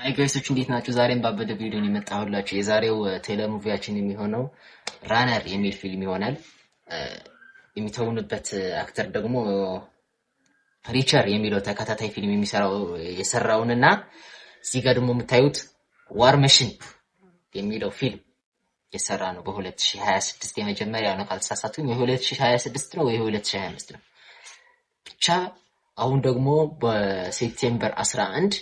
አይ ጋይሶች እንዴት ናችሁ? ዛሬም ባበደ ቪዲዮ ነው የመጣሁላችሁ። የዛሬው ቴለር ሙቪያችን የሚሆነው ራነር የሚል ፊልም ይሆናል። የሚተውንበት አክተር ደግሞ ሪቸር የሚለው ተከታታይ ፊልም የሰራውንና እዚህ ጋር ደግሞ የምታዩት ዋር መሽን የሚለው ፊልም የሰራ ነው በ2026 የመጀመሪያው ነው ካልተሳሳትኩኝ። የ2026 ነው ወይ 2025 ነው ብቻ። አሁን ደግሞ በሴፕቴምበር 11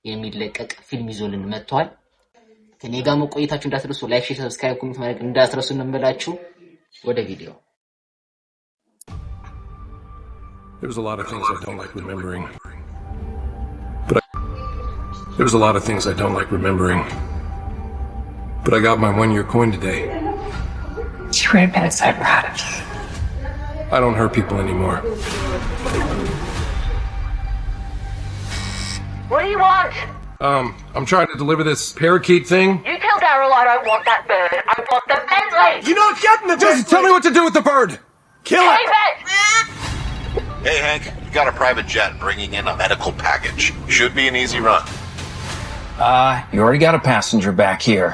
የሚለቀቅ ፊልም ይዞልን መጥቷል። ከኔ ጋር መቆየታችሁ እንዳትረሱ፣ ላይክ፣ ሼር፣ ሰብስክራይብ፣ ኮሜንት ማድረግ እንዳትረሱ እንበላችሁ። ወደ ቪዲዮ። There's a lot of things I don't like remembering. But I got my 1-year coin today. You were admitted so proud of you. I don't hurt people anymore. What do you want? I'm trying to deliver this parakeet thing. You tell Daryl I don't want that bird. I want the Bentley. You're not getting the Bentley! Just tell me what to do with the bird! Kill it! Keep it! Hey, Hank, you got a private jet bringing in a medical package. Should be an easy run. You already got a passenger back here.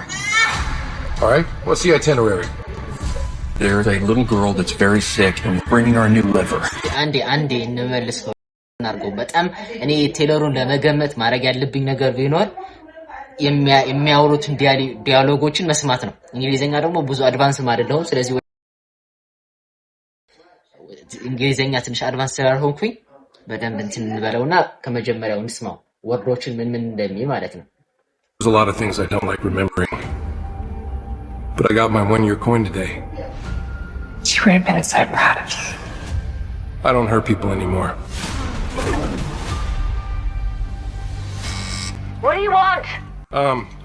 All right, what's the itinerary? There's a little girl that's very sick and we're bringing her a new liver. አንዴ እንመልሰው እናርገው። በጣም እኔ ቴለሩን ለመገመት ማድረግ ያለብኝ ነገር ቢኖር የሚያወሩትን ዲያሎጎችን መስማት ነው። እንግሊዘኛ ደግሞ ብዙ አድቫንስም አይደለሁም። ስለዚህ እንግሊዘኛ ትንሽ አድቫንስ ስላልሆንኩኝ በደንብ እንትን እንበለውና ከመጀመሪያው እንስማው ወርዶችን ምን እንደሚል ማለት ነው። There's a lot of things I don't like remembering. But I got my 1-year coin today. You were admitted so proud of you. I don't hurt people anymore. What do you want?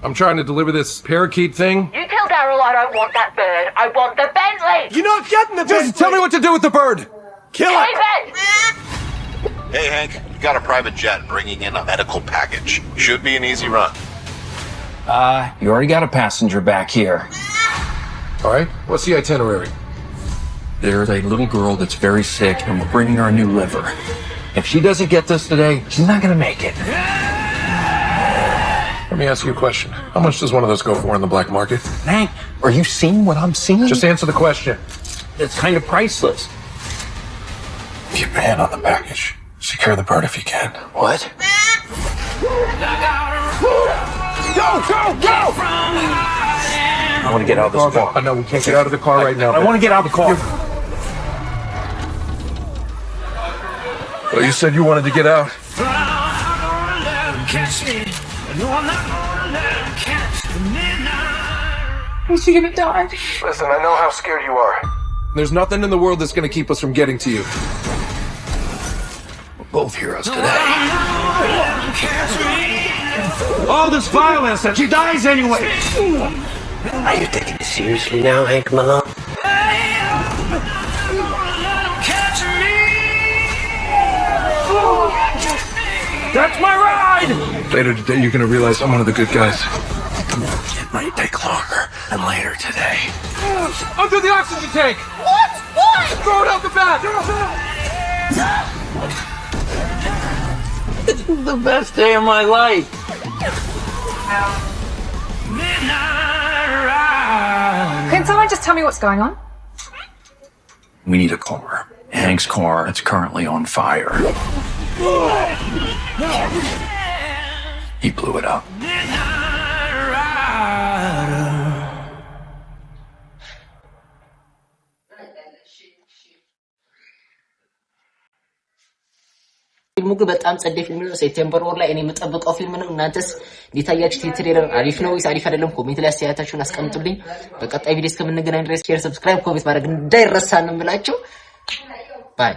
I'm trying to deliver this parakeet thing. You tell Daryl I don't want that bird. I want the Bentley. You're not getting the Bentley! Just tell me what to do with the bird! Kill it! Keep it! Hey, Hank, you got a private jet bringing in a medical package. Should be an easy run. You already got a passenger back here. All right, what's the itinerary? There's a little girl that's very sick and we're bringing her a new liver. If she doesn't get this today, she's not gonna make it. Let me ask you a question. How much does one of those go for in the black market? Hank, are you seeing what I'm seeing? Just answer the question. It's kind of priceless. Keep your hand on the package. Secure the bird if you can. What? Go! I want to get out of this car. No, we can't get out of the car right now. I want to get out of the car. Well, you said you wanted to get out. Is she gonna die? Listen, I know how scared you are. There's nothing in the world that's going to keep us from getting to you. We're both heroes today. All this violence and she dies anyway. Are you taking this seriously now, Hank Malone? That's my ride! Later today, you're going to realize I'm one of the good guys. It might take longer than later today. Under the oxygen tank! What? Why? Throw it out the back! This is the best day of my life. Can someone just tell me what's going on? We need a car. Hank's car is currently on fire. He blew it up. ፊልሙ ግን በጣም ጸዴ ፊልም ነው። ሴፕቴምበር ወር ላይ እኔ የምጠብቀው ፊልም ነው። እናንተስ ሊታያችሁ ትሬለር አሪፍ ነው ወይስ አሪፍ አይደለም? ኮሜንት ላይ አስተያየታችሁን አስቀምጡልኝ። በቀጣይ ቪዲዮ እስከምንገናኝ ድረስ ሼር፣ ሰብስክራይብ፣ ኮሜንት ማድረግ እንዳይረሳ ነው የምላችሁ። ባይ